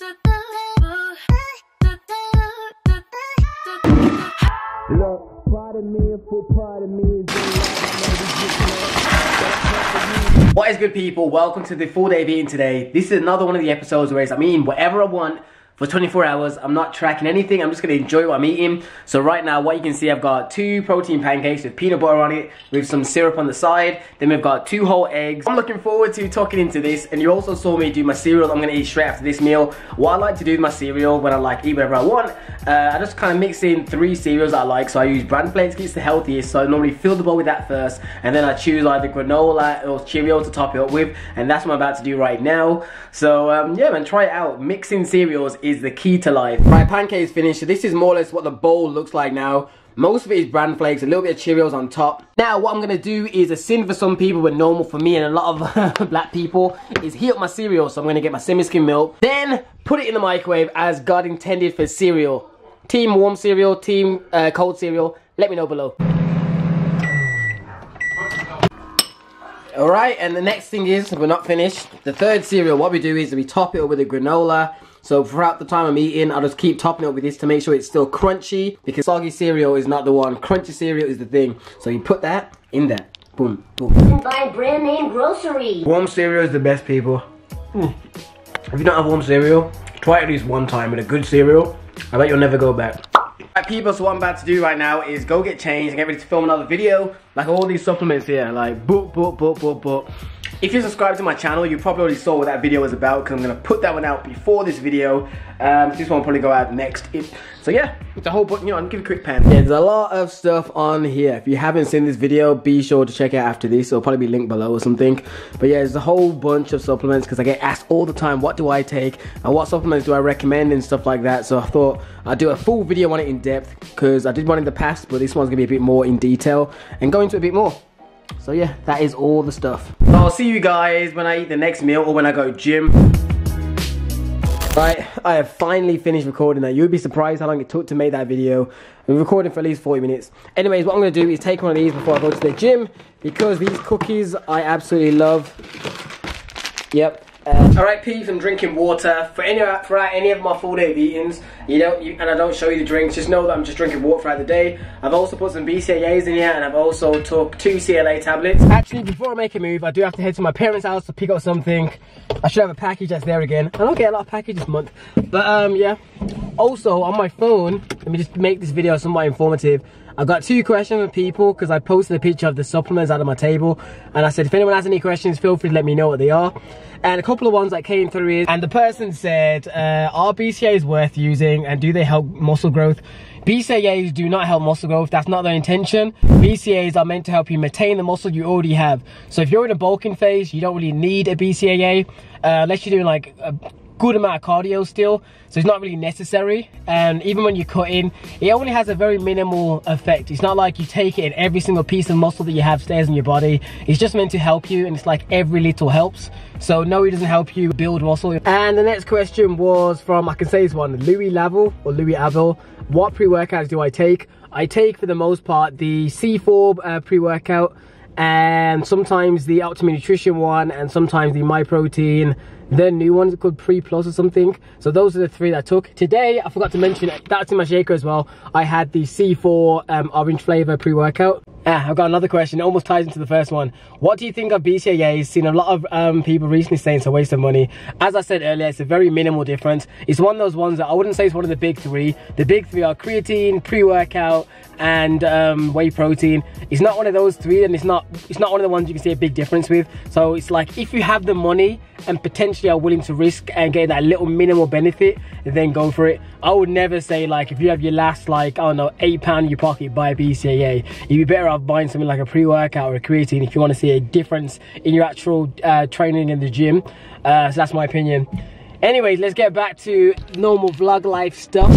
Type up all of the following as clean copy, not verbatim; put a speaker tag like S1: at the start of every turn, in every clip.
S1: What is good, people? Welcome to the full day of eating today. This is another one of the episodes where I'm eating whatever I want for 24 hours. I'm not tracking anything. I'm just going to enjoy what I'm eating. So right now, what you can see, I've got 2 protein pancakes with peanut butter on it, with some syrup on the side. Then we've got 2 whole eggs. I'm looking forward to talking into this. And you also saw me do my cereal. I'm going to eat straight after this meal. What I like to do with my cereal when I like eat whatever I want, I just kind of mix in 3 cereals I like. So I use bran flakes, it's the healthiest. So I normally fill the bowl with that first, and then I choose either granola or Cheerios to top it up with. And that's what I'm about to do right now. So yeah, man, try it out. Mixing cereals is the key to life. Right, pancakes finished. So this is more or less what the bowl looks like now. Most of it is bran flakes, a little bit of Cheerios on top. Now what I'm going to do is a sin for some people, but normal for me and a lot of black people, is heat up my cereal. So I'm going to get my semi-skim milk, then put it in the microwave as God intended for cereal. Team warm cereal, team cold cereal, let me know below. Alright, and the next thing is, we're not finished. The third cereal, what we do is we top it up with a granola. So throughout the time I'm eating, I'll just keep topping it up with this to make sure it's still crunchy, because soggy cereal is not the one. Crunchy cereal is the thing. So you put that in there. Boom, boom.
S2: And buy brand name groceries.
S1: Warm cereal is the best, people. If you don't have warm cereal, try it at least one time with a good cereal. I bet you'll never go back. Alright, people, so what I'm about to do right now is go get changed and get ready to film another video. Like all these supplements here, like boop, boop, boop, boop, boop. If you're subscribed to my channel, you probably already saw what that video was about, because I'm going to put that one out before this video. This one will probably go out next. So yeah, it's a whole bunch, you know, I'll give you a quick pan. Yeah, there's a lot of stuff on here. If you haven't seen this video, be sure to check it out after this. It'll probably be linked below or something. But yeah, there's a whole bunch of supplements, because I get asked all the time, what do I take? And what supplements do I recommend and stuff like that. So I thought I'd do a full video on it in depth, because I did one in the past, but this one's going to be a bit more in detail and go into it a bit more. So yeah, that is all the stuff. So I'll see you guys when I eat the next meal or when I go gym. Right, I have finally finished recording that. You'd be surprised how long it took to make that video. We're recording for at least 40 minutes. Anyways, what I'm going to do is take one of these before I go to the gym, because these cookies I absolutely love. Yep. Alright, peeps, I'm drinking water. Throughout any of my full day of eatings, and I don't show you the drinks, just know that I'm just drinking water throughout the day. I've also put some BCAAs in here, and I've also took 2 CLA tablets. Actually, before I make a move, I do have to head to my parents' house to pick up something. I should have a package that's there again. I don't get a lot of packages this month. But yeah. Also, on my phone, let me just make this video somewhat informative. I got 2 questions from people, because I posted a picture of the supplements out of my table, and I said if anyone has any questions, feel free to let me know what they are. And a couple of ones that came through is, and the person said, are BCAAs worth using, and do they help muscle growth? BCAAs do not help muscle growth. That's not their intention. BCAAs are meant to help you maintain the muscle you already have. So if you're in a bulking phase, you don't really need a BCAA, unless you're doing like a good amount of cardio still, so it's not really necessary. And even when you cut in, it only has a very minimal effect. It's not like you take it and every single piece of muscle that you have stays in your body. It's just meant to help you, and it's like every little helps. So no, it doesn't help you build muscle. And the next question was from, I can say this one, Louis Lavel or Louis Avil. What pre-workouts do I take? I take, for the most part, the C4 pre-workout, and sometimes the Optimum Nutrition one, and sometimes the MyProtein. The new one's called Pre Plus or something. So those are the 3 that I took. Today, I forgot to mention, that's in my shaker as well, I had the C4 orange flavor pre-workout. I've got another question. It almost ties into the first one. What do you think of BCAAs? Seen a lot of people recently saying it's a waste of money. As I said earlier, it's a very minimal difference. It's one of those ones that I wouldn't say it's one of the big 3. The big 3 are creatine, pre-workout, and whey protein. It's not one of those 3, and it's not one of the ones you can see a big difference with. So it's like, if you have the money and potentially are willing to risk and get that little minimal benefit, then go for it. I would never say, like, if you have your last, like, I don't know, £8 in your pocket, buy a BCAA. You'd be better off buying something like a pre-workout or a creatine if you want to see a difference in your actual training in the gym. So that's my opinion. Anyways, let's get back to normal vlog life stuff.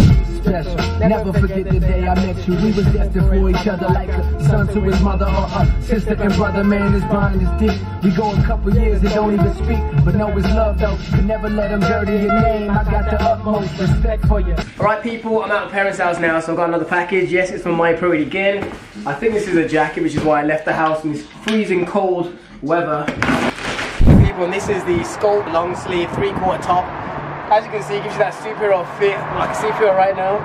S3: Special. Never forget the day I met you. We was destined for each other, like a son to his mother, or a sister and brother. Man, his bond is deep. We go a couple years, they don't even speak, but know it's love though. You never let them dirty your name. I got the utmost respect for you.
S1: Alright, people, I'm at my parents' house now, so I've got another package. Yes, it's from MyProtein again. I think this is a jacket, which is why I left the house in this freezing cold weather. People, and this is the Skull long sleeve 3/4 top. As you can see, it gives you that superhero fit, like a superhero right now.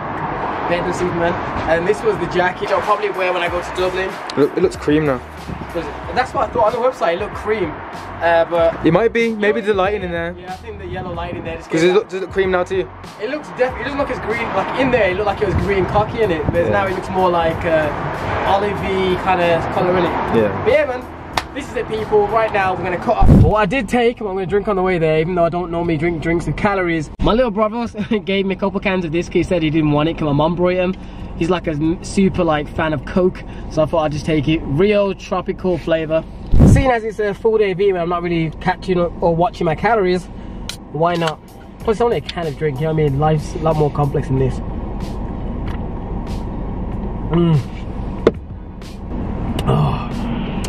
S1: Made the Superman. And this was the jacket I'll probably wear when I go to Dublin.
S4: It looks cream now.
S1: That's what I thought on the website, it looked cream. But
S4: it might be, maybe the lighting in there.
S1: Yeah, I think the yellow lighting there.
S4: Because does it look cream now to you?
S1: It looks it doesn't look as green, like in there it looked like it was green cocky in it. But now it looks more like olivey kind of colour in it.
S4: Yeah.
S1: But yeah, man. This is it, people. Right now, we're going to cut off. What I did take, I'm going to drink on the way there, even though I don't normally drink drinks with calories. My little brother gave me a couple cans of this, because he said he didn't want it, because my mum brought him. He's like a super fan of Coke, so I thought I'd just take it. Real tropical flavour. Seeing as it's a full day video, I'm not really catching or watching my calories. Why not? Plus, it's only a can of drink, you know what I mean? Life's a lot more complex than this.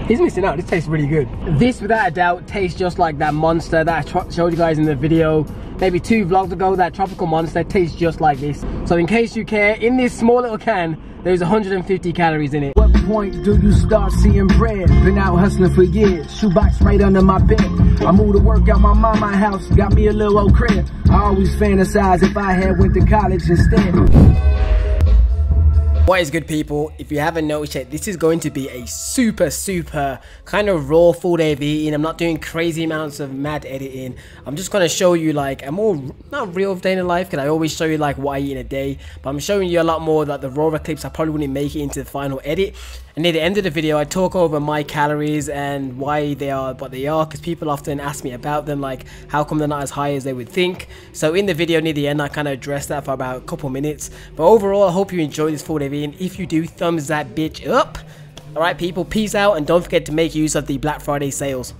S1: He's missing out. This tastes really good. This, without a doubt, tastes just like that monster that I showed you guys in the video maybe 2 vlogs ago. That tropical monster tastes just like this. So in case you care, in this small little can, there's 150 calories in it.
S3: What point do you start seeing bread? Been out hustling for years. Shoebox right under my bed. I moved to work out my mama's house. Got me a little old crib. I always fantasize if I had went to college instead.
S1: What is good, people? If you haven't noticed yet, this is going to be a super kind of raw full day of eating. I'm not doing crazy amounts of mad editing. I'm just going to show you like a more, not real day in the life, because I always show you like what I eat in a day, but I'm showing you a lot more like the rawer clips. I probably wouldn't make it into the final edit. And near the end of the video, I talk over my calories and why they are what they are, because people often ask me about them, like how come they're not as high as they would think. So in the video near the end, I kind of address that for about a couple minutes. But overall, I hope you enjoy this full day video. If you do, thumbs that bitch up. Alright, people, peace out, and don't forget to make use of the Black Friday sales.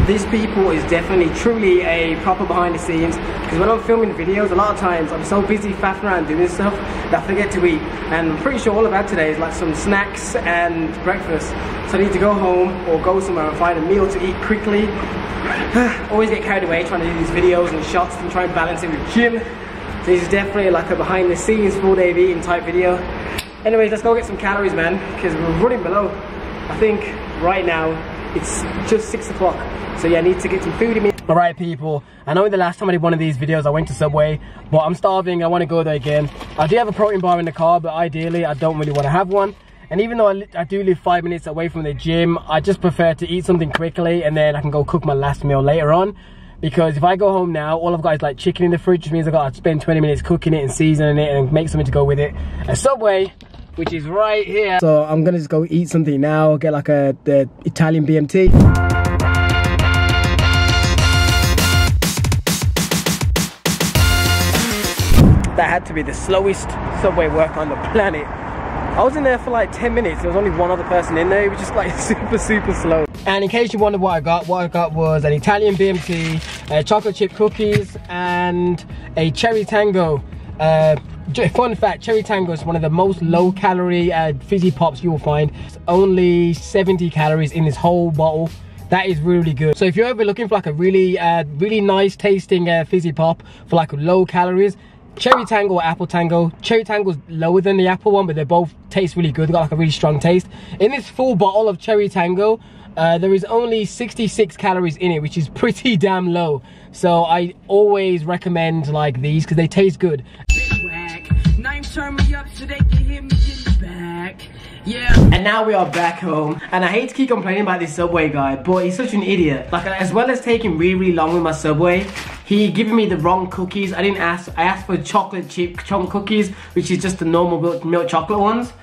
S1: This, people, is definitely truly a proper behind the scenes, because when I'm filming videos, a lot of times I'm so busy faffing around doing stuff that I forget to eat. And I'm pretty sure all I've had today is like some snacks and breakfast. So I need to go home or go somewhere and find a meal to eat quickly. Always get carried away trying to do these videos and shots and try and balance it with gym. So this is definitely like a behind the scenes full day of eating type video. Anyways, let's go get some calories, man, because we're running below. I think right now it's just 6 o'clock. So yeah, I need to get some food in me. Alright, people, I know the last time I did one of these videos I went to Subway, but I'm starving. I want to go there again. I do have a protein bar in the car, but ideally I don't really want to have one. And even though I do live 5 minutes away from the gym, I just prefer to eat something quickly and then I can go cook my last meal later on. Because if I go home now, all I've got is like chicken in the fridge, which means I've got to spend 20 minutes cooking it and seasoning it and make something to go with it. A Subway, which is right here. So I'm gonna just go eat something now, get like the Italian BMT. That had to be the slowest Subway work on the planet. I was in there for like 10 minutes. There was only one other person in there. It was just like super slow. And in case you wonder what I got was an Italian BMT, chocolate chip cookies, and a cherry tango. Fun fact, cherry tango is one of the most low calorie fizzy pops you will find. It's only 70 calories in this whole bottle. That is really good. So if you're ever looking for like a really nice tasting fizzy pop for like low calories, Cherry Tango or Apple Tango. Cherry Tango's lower than the Apple one, but they both taste really good. They've got like a really strong taste. In this full bottle of Cherry Tango, there is only 66 calories in it, which is pretty damn low. So I always recommend like these because they taste good. Turn me up so they can hit me in the back. Yeah. And now we are back home, and I hate to keep complaining about this Subway guy, but he's such an idiot. Like, as well as taking really long with my Subway, he giving me the wrong cookies. I asked for chocolate chip chunk cookies, which is just the normal milk chocolate ones.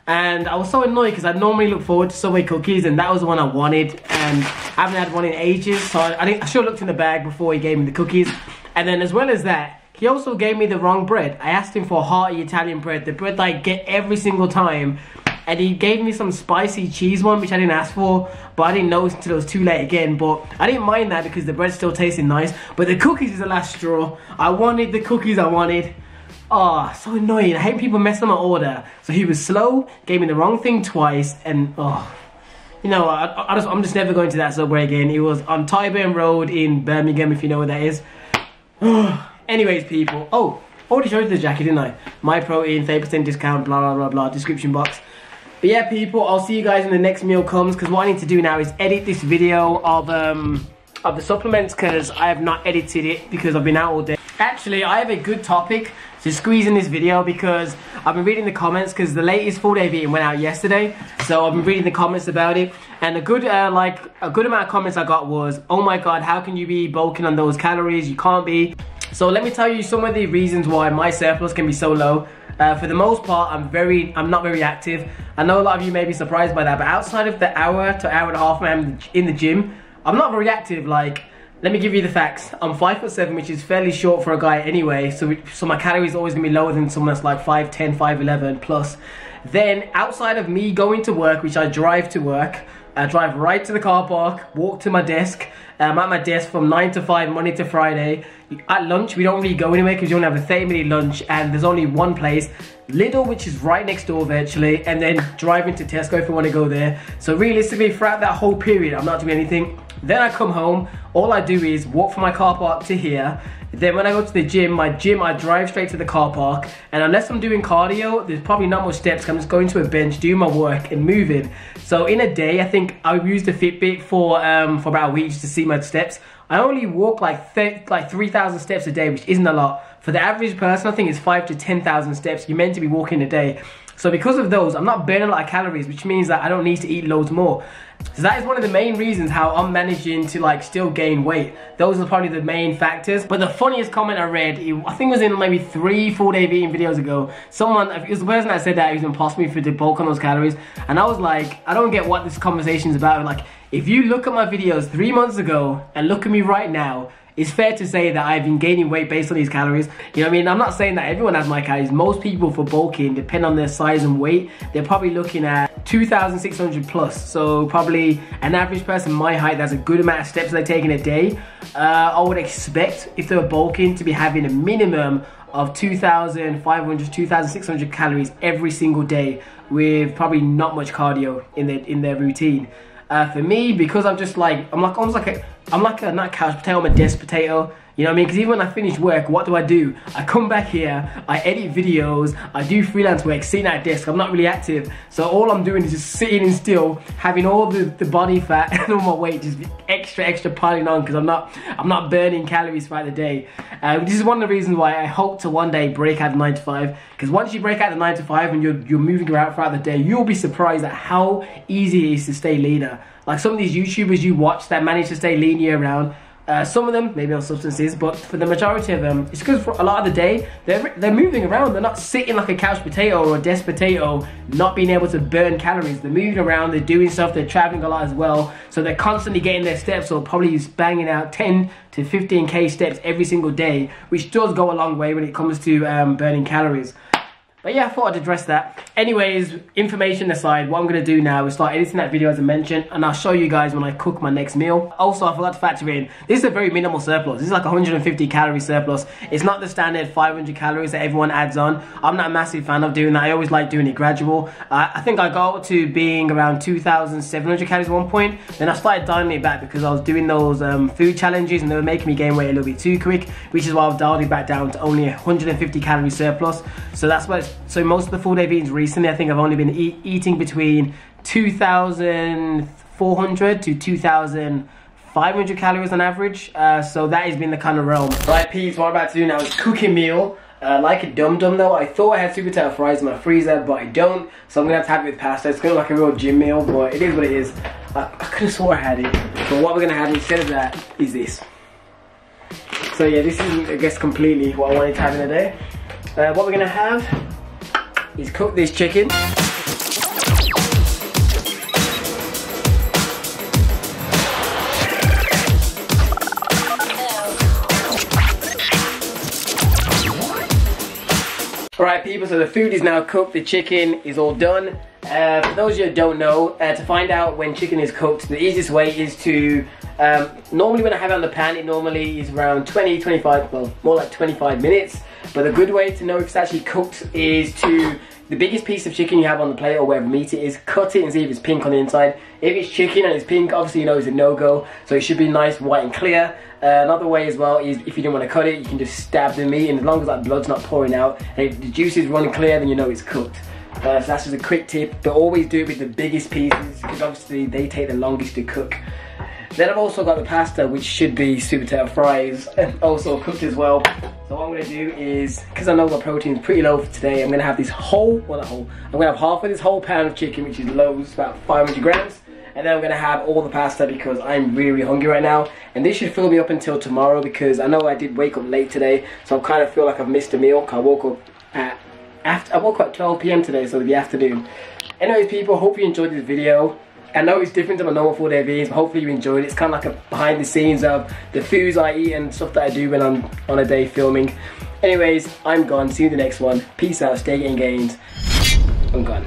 S1: And I was so annoyed because I normally look forward to Subway cookies, and that was the one I wanted, and I haven't had one in ages. So I should have looked in the bag before he gave me the cookies. And then as well as that, he also gave me the wrong bread. I asked him for hearty Italian bread, the bread that I get every single time. And he gave me some spicy cheese one, which I didn't ask for, but I didn't notice until it was too late again. But I didn't mind that because the bread still tasted nice. But the cookies is the last straw. I wanted the cookies I wanted. Oh, so annoying. I hate people messing up my order. So he was slow, gave me the wrong thing twice, and oh. You know, I'm just never going to that Subway again. It was on Tyburn Road in Birmingham, if you know where that is. Anyways, people. Oh, I already showed you the jacket, didn't I? MyProtein, 30% discount, blah, blah, blah, blah, description box. But yeah, people, I'll see you guys when the next meal comes, because what I need to do now is edit this video of the supplements, because I have not edited it because I've been out all day. Actually, I have a good topic to squeeze in this video because I've been reading the comments because the latest 4-day eating went out yesterday. So I've been reading the comments about it, and a good amount of comments I got was, "Oh my God, how can you be bulking on those calories? You can't be." So let me tell you some of the reasons why my surplus can be so low. For the most part, I'm not very active. I know a lot of you may be surprised by that, but outside of the hour to hour and a half I'm in the gym, I'm not very active. Like, let me give you the facts. I'm 5'7", which is fairly short for a guy anyway, so my calories are always gonna be lower than someone that's like 5'10", 5'11 plus. Then outside of me going to work, which I drive to work, I drive right to the car park, walk to my desk. I'm at my desk from 9 to 5, Monday to Friday. At lunch, we don't really go anywhere because you only have a 30-minute lunch, and there's only one place, Lidl, which is right next door virtually, and then driving to Tesco if I want to go there. So realistically, throughout that whole period, I'm not doing anything. Then I come home, all I do is walk from my car park to here. Then when I go to the gym, I drive straight to the car park, and unless I'm doing cardio, there's probably not much steps. I'm just going to a bench, doing my work and moving. So in a day, I think I used a Fitbit for about a week just to see my steps. I only walk like 3,000 steps a day, which isn't a lot. For the average person, I think it's 5,000 to 10,000 steps you're meant to be walking a day. So because of those, I'm not burning a lot of calories, which means that I don't need to eat loads more. So that is one of the main reasons how I'm managing to like still gain weight. Those are probably the main factors. But the funniest comment I read, I think it was in maybe 3-4 day eating videos ago. It was the person that said that it was impossible for to bulk on those calories. And I was like, I don't get what this conversation is about. Like, if you look at my videos 3 months ago and look at me right now, it's fair to say that I've been gaining weight based on these calories. You know what I mean? I'm not saying that everyone has my calories. Most people for bulking, depending on their size and weight, they're probably looking at 2,600 plus. So probably an average person my height, that's a good amount of steps they take in a day. I would expect, if they were bulking, to be having a minimum of 2,500, 2,600 calories every single day, with probably not much cardio in their routine. For me, because I'm like a not couch potato, I'm a desk potato. You know what I mean? Because even when I finish work, what do? I come back here, I edit videos, I do freelance work, sitting at a desk. I'm not really active. So all I'm doing is just sitting and still, having all the body fat and all my weight just extra piling on, because I'm not burning calories throughout the day. This is one of the reasons why I hope to one day break out of 9 to 5. Because once you break out of 9 to 5 and you're moving around throughout the day, you'll be surprised at how easy it is to stay leaner. Like some of these YouTubers you watch that manage to stay lean year round, some of them maybe on substances, but for the majority of them, it's because for a lot of the day they're moving around. They're not sitting like a couch potato or a desk potato, not being able to burn calories. They're moving around, they're doing stuff, they're traveling a lot as well, so they're constantly getting their steps, or probably banging out 10 to 15k steps every single day, which does go a long way when it comes to burning calories. But yeah, I thought I'd address that. Anyways, information aside, what I'm going to do now is start editing that video as I mentioned, and I'll show you guys when I cook my next meal. Also, I forgot to factor in, this is a very minimal surplus. This is like 150 calorie surplus. It's not the standard 500 calories that everyone adds on. I'm not a massive fan of doing that. I always like doing it gradual. I think I got to being around 2,700 calories at one point. Then I started dialing it back because I was doing those food challenges and they were making me gain weight a little bit too quick, which is why I've dialed it back down to only 150 calorie surplus. So that's what. So most of the 4-day eatings recently, I think I've only been eating between 2,400 to 2,500 calories on average. So that has been the kind of realm. Right, peeps, what I'm about to do now is cook a meal. Like a dum-dum though. I thought I had sweet potato fries in my freezer, but I don't. So I'm going to have it with pasta. It's going to look like a real gym meal, but it is what it is. I could have swore I had it. But what we're going to have instead of that is this. So yeah, this isn't, I guess, completely what I wanted to have in a day. What we're going to have is cook this chicken. Alright people, so the food is now cooked, the chicken is all done. For those of you who don't know, to find out when chicken is cooked, the easiest way is to, normally when I have it on the pan, it normally is around 20-25, well, more like 25 minutes. But the good way to know if it's actually cooked is to, the biggest piece of chicken you have on the plate or wherever meat it is, cut it and see if it's pink on the inside. If it's chicken and it's pink, obviously you know it's a no-go, so it should be nice, white and clear. Another way as well is, if you don't want to cut it, you can just stab the meat, and as long as that blood's not pouring out and if the juice is running clear, then you know it's cooked. So that's just a quick tip, but always do it with the biggest pieces, because obviously they take the longest to cook. Then I've also got the pasta, which should be sweet potato fries, also cooked as well. So what I'm going to do is, because I know my protein is pretty low for today, I'm going to have this whole, well not whole, I'm going to have half of this whole pound of chicken, which is loads, about 500 grams. And then I'm going to have all the pasta because I'm really hungry right now. And this should fill me up until tomorrow because I know I did wake up late today. So I kind of feel like I've missed a meal. I woke up at 12 PM today, so the afternoon. Anyways people, hope you enjoyed this video. I know it's different to my normal 4-day videos, but hopefully you enjoyed it. It's kind of like a behind the scenes of the foods I eat and stuff that I do when I'm on a day filming. Anyways, I'm gone. See you in the next one. Peace out. Stay getting gains. I'm gone.